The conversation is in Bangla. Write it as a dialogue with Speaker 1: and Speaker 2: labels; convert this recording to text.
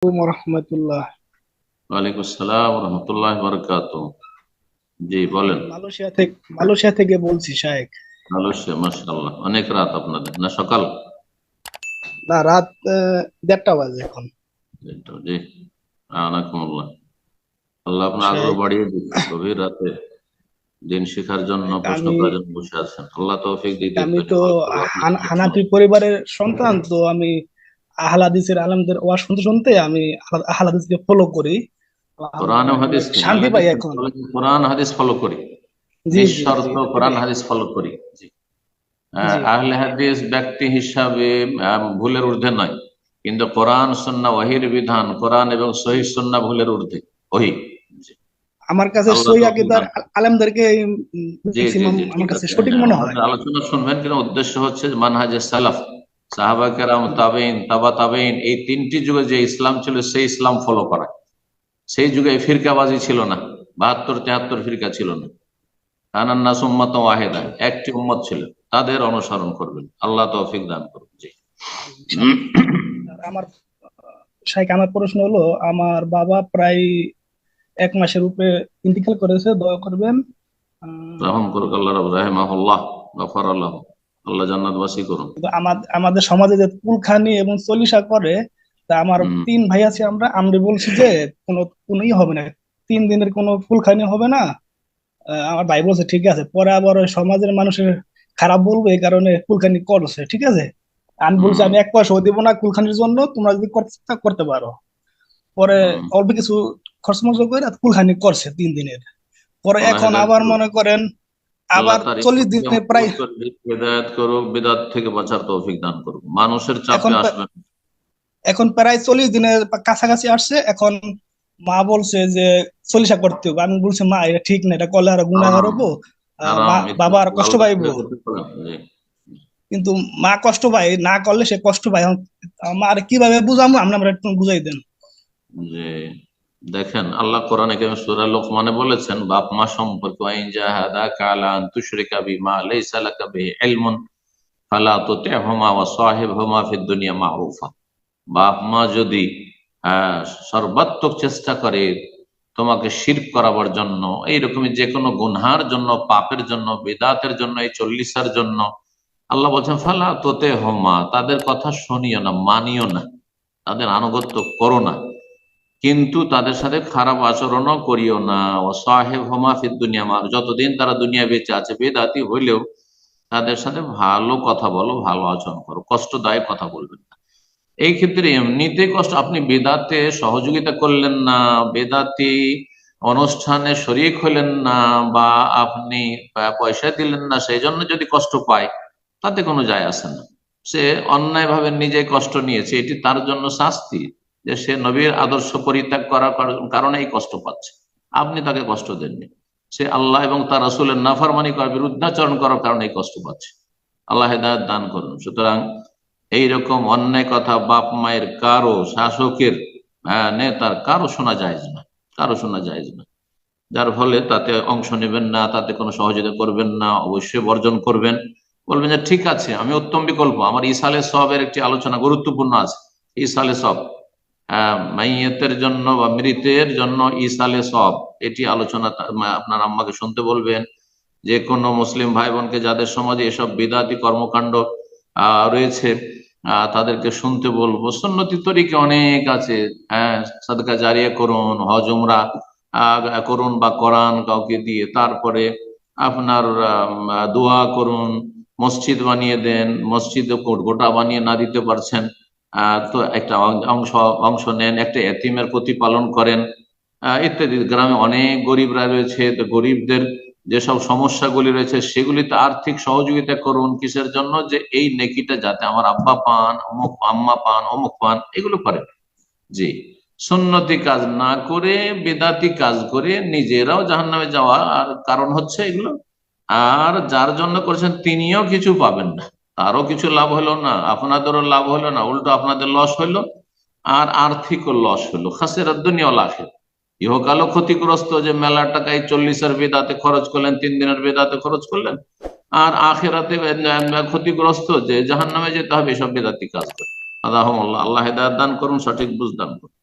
Speaker 1: রহমতুল্লাহ।
Speaker 2: ওয়ালাইকুম আসসালাম রহমতুল্লাহ বারাকাতুহু। জি
Speaker 1: আমি
Speaker 2: বলেন।
Speaker 1: মালয়েশিয়া থেকে বলছি শায়েখ।
Speaker 2: মালয়েশিয়া, মাশাআল্লাহ, অনেক রাত আপনাদের না সকাল?
Speaker 1: না, রাত 1:30 বাজে এখন।
Speaker 2: জি, আনাকুমুল্লাহ। আল্লাহ আপনার আগ্রহ
Speaker 1: শায়েখ,
Speaker 2: বাড়িয়ে দিক, গভীর রাতে দিন শেখার জন্য,
Speaker 1: শায়েখ,
Speaker 2: প্রশ্ন
Speaker 1: আমি
Speaker 2: করার জন্য বসে আছেন। আল্লাহ তৌফিক দিক,
Speaker 1: আমি তো
Speaker 2: দীর্ঘজীবন করুন আপনার সঙ্গে।
Speaker 1: হানাফি পরিবারের সন্তান, তো আমি আহলে হাদিসের আলেমদের ওয়াজ শুনতে শুনতে আমি আহলে হাদিসকে ফলো করি।
Speaker 2: কোরআন ও
Speaker 1: আলহামদুলিল্লাহ, আমি
Speaker 2: হাদিস
Speaker 1: অনেক
Speaker 2: কি
Speaker 1: শান্তি
Speaker 2: আহলে
Speaker 1: পাই
Speaker 2: হাদিস
Speaker 1: এখন।
Speaker 2: কোরআন হাদিস ফলো করি,
Speaker 1: জি, জি, জি,
Speaker 2: নিঃশর্ত কোরআন
Speaker 1: এটাই।
Speaker 2: হাদিস ফলো করি। জি।
Speaker 1: জি,
Speaker 2: আহলে হাদিস ব্যক্তি হিসাবে ভুলের ঊর্ধ্বে নয়, কিন্তু কোরআন সুন্নাহ ওয়াহির বিধান, কোরআন এবং সহিহ সুন্নাহ ভুলের ঊর্ধ্বে। ওহি। জি।
Speaker 1: আমার কাছে
Speaker 2: আল্লাহ
Speaker 1: সই
Speaker 2: তৌফিক
Speaker 1: আকিদার
Speaker 2: দান করুন।
Speaker 1: আলেমদেরকে
Speaker 2: জি জি
Speaker 1: ম্যাক্সিমাম
Speaker 2: জি,
Speaker 1: আমার
Speaker 2: ঠিক
Speaker 1: কাছে
Speaker 2: আছে,
Speaker 1: সঠিক
Speaker 2: হ্যাঁ,
Speaker 1: মনে হয়।
Speaker 2: আমাদের আলোচনা শুনবেন, কিন্তু উদ্দেশ্য হচ্ছে যে মানহাজে সালাফ, সাহাবা কেরাম, তাবেইন, তাবা তাবেইন, এই তিনটি যুগে যে ইসলাম ছিল সেই ইসলাম ফলো করা। সেই যুগে এই ফিরকাবাজি ছিল না, 72-73 ফিরকা ছিল না। আনান্নাস উম্মাতাও ওয়াহিদা, একটি উম্মত ছিল, তাদের অনুসরণ করবেন। আল্লাহ তৌফিক দান করুন। জি।
Speaker 1: ইনশাআল্লাহ। আর আমার শাইখ, আমার প্রশ্ন হলো, আমার বাবা প্রায় 1 মাসের উপরে ইন্তিকাল করেছে, দোয়া করবেন।
Speaker 2: রহম করুক আল্লাহ, রব রাহিমাহুল্লাহ, গফর আল্লাহ, আল্লাহ জান্নাতবাসী করুন।
Speaker 1: কিন্তু আমাদের সমাজে যে কুলখানি এবং চল্লিশা করে, তা আমার
Speaker 2: হম।
Speaker 1: 3 ভাই আছে, আমরা বলছি যে কোনো কোনোই হবে না, 3 দিনের কোনো কুলখানি হবে না। আমার ভাই বলছে ঠিক আছে, পরে আবার ওই সমাজের মানুষের খারাপ বলবে, এই কারণে কুলখানি করছে, ঠিক আছে। আমি বলছি
Speaker 2: হম।
Speaker 1: আমি 1 পয়সাও দিব না কুলখানির জন্য, তোমরা যদি করতে চাও করতে পারো। পরে
Speaker 2: হম।
Speaker 1: অল্প কিছু খরচ মর্চ করে কুলখানি করছে 3 দিনের। পরে
Speaker 2: আল্লাহ
Speaker 1: এখন
Speaker 2: হেদায়েত
Speaker 1: আবার
Speaker 2: করুক।
Speaker 1: মনে করেন,
Speaker 2: আল্লাহ
Speaker 1: আবার
Speaker 2: তার
Speaker 1: 40 দিনে প্রায়।
Speaker 2: মজবুত করে হেদায়েত করুক, বিদআত থেকে বাঁচার তৌফিক দান করুক, মানুষের চাপে
Speaker 1: এখন
Speaker 2: আসবেন।
Speaker 1: এখন প্রায় 40 দিনের কাছাকাছি আসছে এখন। মা বলছে যে চল্লিশা করতে হবে, আমি বলছি মা এটা ঠিক না, এটা করলে আরো গুনাহগার
Speaker 2: হারাম,
Speaker 1: হবো। মা
Speaker 2: হারাম,
Speaker 1: বাবা আর
Speaker 2: লাল
Speaker 1: কষ্ট
Speaker 2: কাপড়ে
Speaker 1: পাইবো।
Speaker 2: করতে পারেন। জি।
Speaker 1: কিন্তু মা কষ্ট পায়, না করলে সে কষ্ট পায়। এখন মা আর কিভাবে বুঝাবো, আমরা একটু বুঝাই দেন।
Speaker 2: যে দেখেন, আল্লাহ কোরআনে কারীমে সূরা লোকমানে বলেছেন বাপ মা সম্পর্কে, ওয়াইন জাহাদাকা আলা আন তুশরিকা বিমা লাইসা লাকা বিহি ইলমুন ফালা তুতি'হুমা ওয়া সাহিবহুমা ফিদ দুনিয়া মারুফা। বাপ মা যদি আহ, সর্বাত্মক চেষ্টা করে তোমাকে শিরক করাবার জন্য, এইরকমই যে কোনো গুনহার জন্য, পাপের জন্য, বিদাতের জন্য, এই 40-এর জন্য, আল্লাহ বলছেন ফালা তোতে হোমা, তাদের কথা শুনিও না, মানিও না, তাদের আনুগত্য করো না, কিন্তু তাদের সাথে খারাপ আচরণও করিও না। ও সাহেব হোমা ফিদ দুনিয়া মা, যতদিন তারা দুনিয়া বেঁচে আছে বেদাতি হইলেও তাদের সাথে ভালো কথা বলো, ভালো আচরণ করো, কষ্টদায়ক কথা বলবেন না। এই ক্ষেত্রে এমনিতে কষ্ট, আপনি বেদাতে সহযোগিতা করলেন না, বেদাতি অনুষ্ঠানে শরিক হলেন না, বা আপনি পয়সা দিলেন না, সেই জন্য যদি কষ্ট পায়, তাতে কোনো যায় আসে না। সে অন্যায়ভাবে নিজে কষ্ট নিয়েছে, এটি তার জন্য শাস্তি, যে সে নবীর আদর্শ পরিত্যাগ করার কারণে এই কষ্ট পাচ্ছে। আপনি তাকে কষ্ট দেননি, সে আল্লাহ এবং তার রাসূলের নাফরমানি করার, বিরুদ্ধাচরণ করার কারণে এই কষ্ট পাচ্ছে। আল্লাহ হেদায়েত দান করুন। সুতরাং এইরকম অন্যায় কথা বাপ মায়ের, কারো শাসকের, নেতার কারো শোনা যায় না, কারো শোনা যায় না। যার ফলে তাতে অংশ নেবেন না, তাতে কোনো সহযোগিতা করবেন না, অবশ্যই বর্জন করবেন। বলবেন যে ঠিক আছে, আমি উত্তম বিকল্প, আমার ইসালে সবের একটি আলোচনা গুরুত্বপূর্ণ আছে। ইসালে সব, মাইয়েতের জন্য বা মৃতের জন্য ইসালে সব, এটি আলোচনা আপনার আম্মাকে শুনতে বলবেন। যে কোনো মুসলিম ভাই বোনকে যাদের সমাজে এসব বিদাতি কর্মকাণ্ড রয়েছে, তাদেরকে শুনতে বলবো। সুন্নতি তরিকা অনেক আছে। হ্যাঁ, সাদকা জারিয়া করুন, হজ উমরা করুন, বা কোরআন কাউকে দিয়ে, তারপরে আপনার দোয়া করুন, মসজিদ বানিয়ে দেন, মসজিদে গোটা বানিয়ে না দিতে পারছেন, তো একটা অংশ অংশ নেন, একটা এতিমের প্রতিপালন করেন, ইত্যাদি। গ্রামে অনেক গরিবরা রয়েছে, তো গরিবদের যেসব সমস্যাগুলি রয়েছে সেগুলিতে আর্থিক সহযোগিতা করুন। কিসের জন্য? যে এই নেকিটা যাতে আমার আব্বা পান, অমুক আম্মা পান, অমুক পান, এগুলো করেন। জি। সুন্নতি কাজ না করে বেদাতি কাজ করে নিজেরাও জাহান্নামে যাওয়া আর কারণ হচ্ছে এগুলো। আর যার জন্য করেছেন তিনিও কিছু পাবেন না, তারও কিছু লাভ হলো না, আপনাদেরও লাভ হলো না, উল্টো আপনাদের লস হইলো, আর আর্থিকও লস হলো, খাসিরাত দুনিয়া ওয়াল আখিরাহ। ইহকালও ক্ষতিগ্রস্ত, যে মেলা টাকা এই 40-এর বেদাতে খরচ করলেন, 3 দিনের বেদাতে খরচ করলেন, আর আখেরাতে ক্ষতিগ্রস্ত, যে জাহান্নামে যেতে হবে এসব বেদাতি কাজ করে। আল্লাহ আল্লাহ হেদায়েত দান করুন, সঠিক বুঝ দান করুন।